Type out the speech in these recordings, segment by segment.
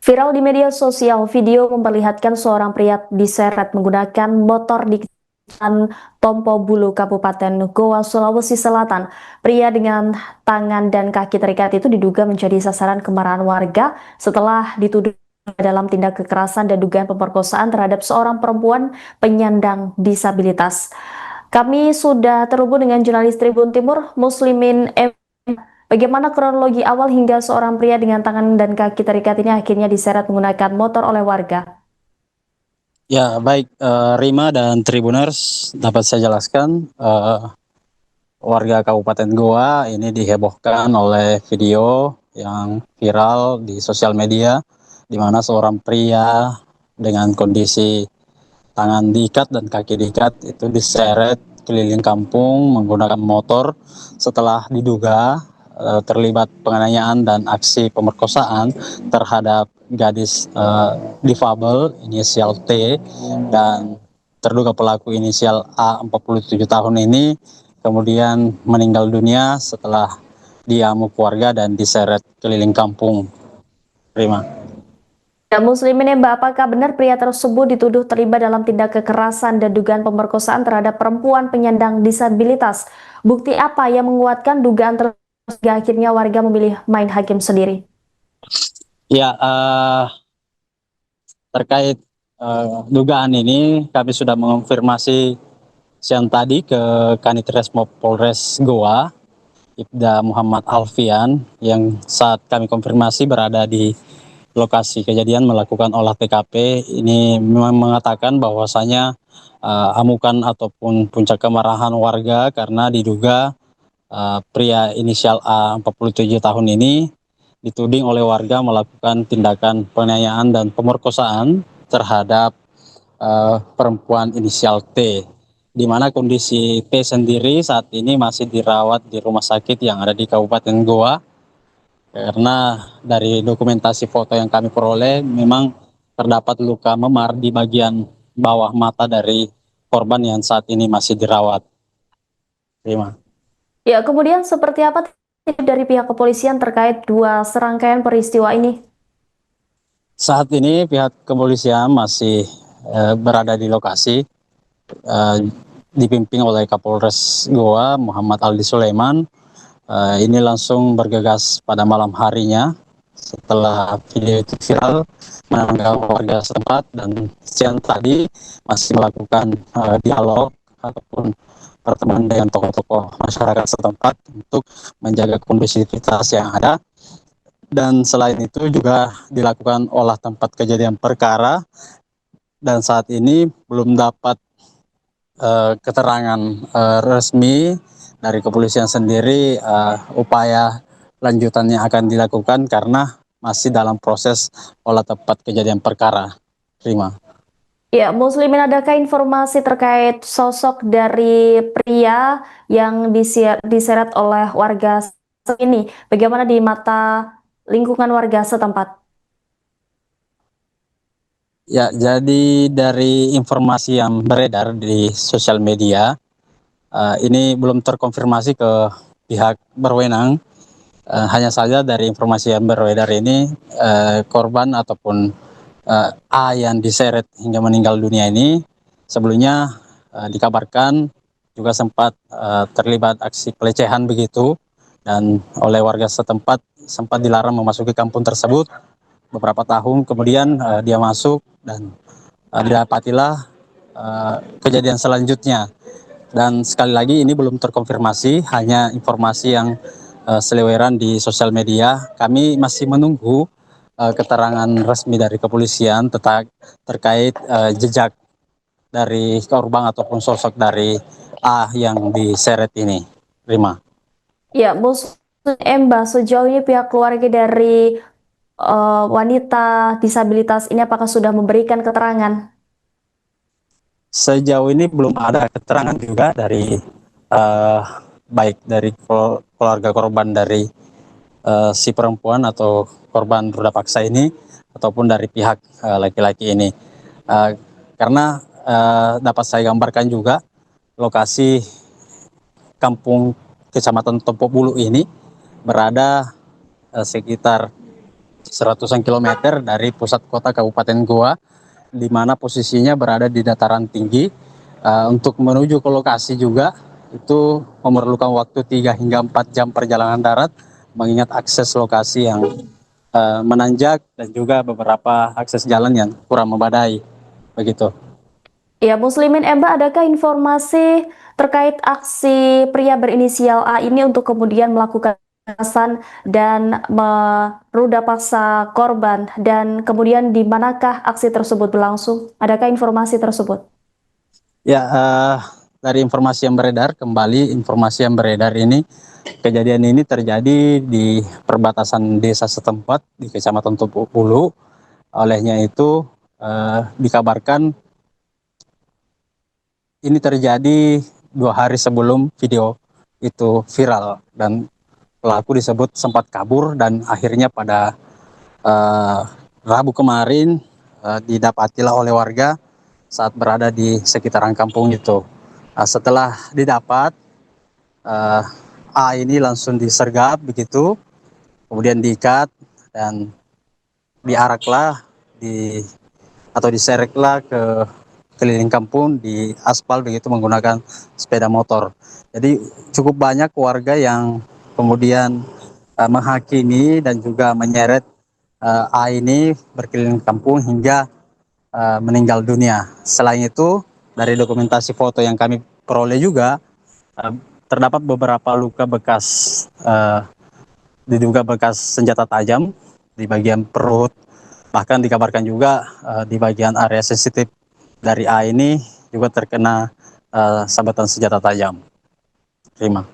Viral di media sosial, video memperlihatkan seorang pria diseret menggunakan motor di Kecamatan Tompo Bulu, Kabupaten Goa, Sulawesi Selatan. Pria dengan tangan dan kaki terikat itu diduga menjadi sasaran kemarahan warga setelah dituduh dalam tindak kekerasan dan dugaan pemerkosaan terhadap seorang perempuan penyandang disabilitas. Kami sudah terhubung dengan jurnalis Tribun Timur, Muslimin M. Bagaimana kronologi awal hingga seorang pria dengan tangan dan kaki terikat ini akhirnya diseret menggunakan motor oleh warga? Ya, baik, Rima dan Tribuners, dapat saya jelaskan, warga Kabupaten Goa ini dihebohkan oleh video yang viral di sosial media, di mana seorang pria dengan kondisi tangan diikat dan kaki diikat itu diseret keliling kampung menggunakan motor setelah diduga terlibat penganiayaan dan aksi pemerkosaan terhadap gadis difabel inisial T, dan terduga pelaku inisial A 47 tahun ini kemudian meninggal dunia setelah diamuk warga dan diseret keliling kampung. Terima. Ya, Muslimin ya, Mbak, apakah benar pria tersebut dituduh terlibat dalam tindak kekerasan dan dugaan pemerkosaan terhadap perempuan penyandang disabilitas? Bukti apa yang menguatkan dugaan tersebut hingga akhirnya warga memilih main hakim sendiri? Ya, terkait dugaan ini kami sudah mengonfirmasi siang tadi ke Kanit Resmo Polres Goa, Ibda Muhammad Alfian, yang saat kami konfirmasi berada di lokasi kejadian melakukan olah TKP. Ini memang mengatakan bahwasanya amukan ataupun puncak kemarahan warga karena diduga pria inisial A 47 tahun ini dituding oleh warga melakukan tindakan penganiayaan dan pemerkosaan terhadap perempuan inisial T, di mana kondisi T sendiri saat ini masih dirawat di rumah sakit yang ada di Kabupaten Goa, karena dari dokumentasi foto yang kami peroleh memang terdapat luka memar di bagian bawah mata dari korban yang saat ini masih dirawat. Terima. Ya, kemudian seperti apa dari pihak kepolisian terkait dua serangkaian peristiwa ini? Saat ini pihak kepolisian masih berada di lokasi, eh, dipimpin oleh Kapolres Goa Muhammad Aldi Sulaiman. Ini langsung bergegas pada malam harinya setelah video itu viral, menanggapi warga setempat, dan siang tadi masih melakukan dialog ataupun pertemuan dengan tokoh-tokoh masyarakat setempat untuk menjaga kondusivitas yang ada. Dan selain itu juga dilakukan olah tempat kejadian perkara, dan saat ini belum dapat keterangan resmi dari kepolisian sendiri upaya lanjutannya akan dilakukan karena masih dalam proses olah tempat kejadian perkara. Terima. Ya, Muslimin, adakah informasi terkait sosok dari pria yang diseret oleh warga ini? Bagaimana di mata lingkungan warga setempat? Ya, jadi dari informasi yang beredar di sosial media, ini belum terkonfirmasi ke pihak berwenang. Hanya saja dari informasi yang beredar ini, korban ataupun A yang diseret hingga meninggal dunia ini sebelumnya dikabarkan juga sempat terlibat aksi pelecehan begitu, dan oleh warga setempat sempat dilarang memasuki kampung tersebut beberapa tahun kemudian. Dia masuk dan didapatilah kejadian selanjutnya. Dan sekali lagi ini belum terkonfirmasi, hanya informasi yang seliweran di sosial media. Kami masih menunggu keterangan resmi dari kepolisian terkait jejak dari korban ataupun sosok dari A yang diseret ini. Terima. Ya, Muslim, Mbak, sejauh ini pihak keluarga dari wanita disabilitas ini apakah sudah memberikan keterangan? Sejauh ini belum ada keterangan juga dari baik dari keluarga korban dari si perempuan atau korban ruda paksa ini ataupun dari pihak laki-laki ini. Uh, karena dapat saya gambarkan juga lokasi kampung Kecamatan Tompo Bulu ini berada sekitar seratusan kilometer dari pusat kota Kabupaten Goa, di mana posisinya berada di dataran tinggi. Untuk menuju ke lokasi juga itu memerlukan waktu 3 hingga 4 jam perjalanan darat, mengingat akses lokasi yang menanjak dan juga beberapa akses jalan yang kurang memadai, begitu. Ya, Muslimin Emba, adakah informasi terkait aksi pria berinisial A ini untuk kemudian melakukan kekerasan dan meruda paksa korban, dan kemudian di manakah aksi tersebut berlangsung? Adakah informasi tersebut? Ya, dari informasi yang beredar, ini, kejadian ini terjadi di perbatasan desa setempat di Kecamatan Tompo Bulu. Olehnya itu dikabarkan ini terjadi 2 hari sebelum video itu viral, dan pelaku disebut sempat kabur dan akhirnya pada Rabu kemarin didapatilah oleh warga saat berada di sekitaran kampung itu. Setelah didapat, A ini langsung disergap begitu, kemudian diikat dan diaraklah atau disereklah ke keliling kampung di aspal begitu menggunakan sepeda motor. Jadi cukup banyak warga yang kemudian menghakimi dan juga menyeret A ini berkeliling kampung hingga meninggal dunia. Selain itu, dari dokumentasi foto yang kami peroleh juga terdapat beberapa luka bekas diduga bekas senjata tajam di bagian perut. Bahkan dikabarkan juga di bagian area sensitif dari A ini juga terkena sabatan senjata tajam. Terima.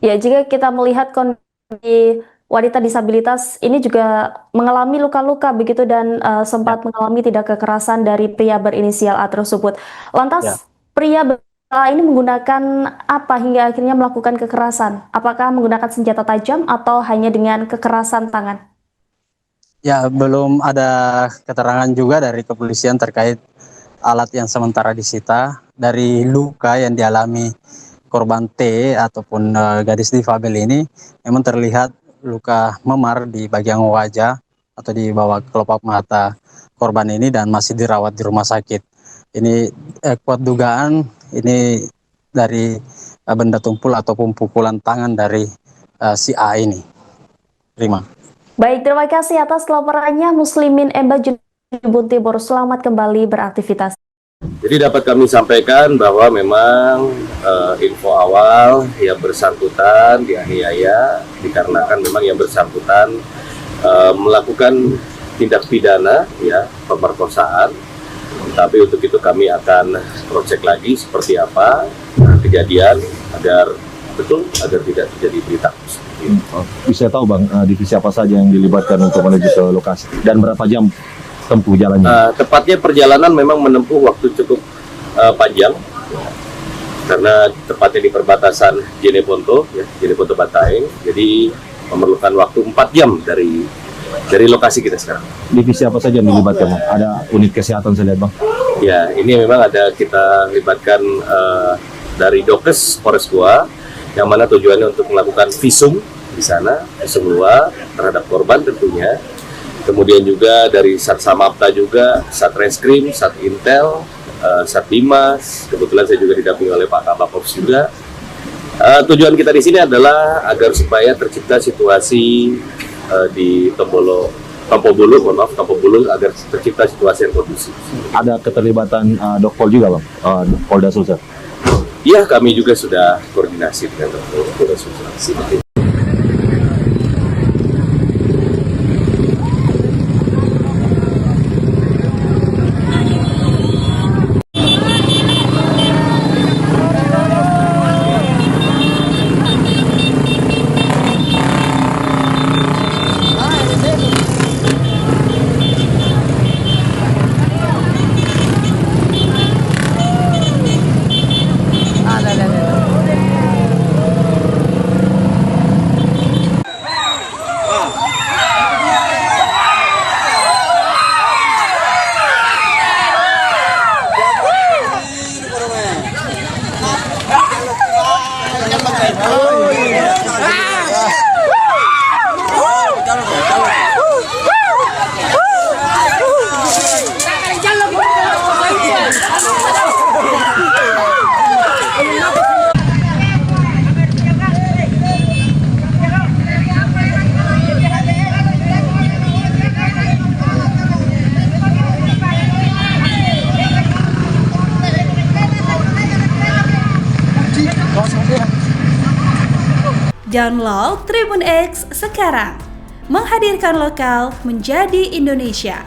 Ya, jika kita melihat kondisi wanita disabilitas ini juga mengalami luka-luka begitu, dan sempat mengalami tindak kekerasan dari pria berinisial A tersebut. Lantas pria berinisial A ini menggunakan apa hingga akhirnya melakukan kekerasan? Apakah menggunakan senjata tajam atau hanya dengan kekerasan tangan? Ya, belum ada keterangan juga dari kepolisian terkait alat yang sementara disita. Dari luka yang dialami korban T ataupun gadis difabel ini, memang terlihat luka memar di bagian wajah atau di bawah kelopak mata korban ini dan masih dirawat di rumah sakit. Ini kuat dugaan ini dari benda tumpul ataupun pukulan tangan dari si A ini. Terima. Baik, terima kasih atas laporannya Muslimin Emba Jebun Timur. Selamat kembali beraktivitas. Jadi dapat kami sampaikan bahwa memang info awal yang bersangkutan dianiaya dikarenakan memang yang bersangkutan melakukan tindak pidana ya pemerkosaan. Tapi untuk itu kami akan cross-check lagi seperti apa kejadian agar tidak terjadi berita. Bisa tahu Bang, divisi apa saja yang dilibatkan untuk menuju ke lokasi dan berapa jam tempuh jalannya? Tepatnya perjalanan memang menempuh waktu cukup panjang karena tepatnya di perbatasan Jeneponto, ya, Jeneponto Bantaeng. Jadi memerlukan waktu 4 jam dari lokasi kita sekarang. Divisi apa saja yang dilibatkan Bang? Ada unit kesehatan saya lihat Bang. Ya, ini memang ada kita libatkan dari Dokes Polres Goa, yang mana tujuannya untuk melakukan visum di sana, visum luar terhadap korban tentunya. Kemudian juga dari Sat Samapta juga, Satreskrim, Sat Intel, Sat Dimas. Kebetulan saya juga didampingi oleh Pak Kabapops juga. Tujuan kita di sini adalah agar supaya tercipta situasi di Tompo Bulu agar tercipta situasi yang kondusif. Ada keterlibatan Dokpol juga Bang, Polda Sulsel? Iya, kami juga sudah koordinasi dengan Polda Sulsel. Download Tribun X sekarang. Menghadirkan lokal menjadi Indonesia.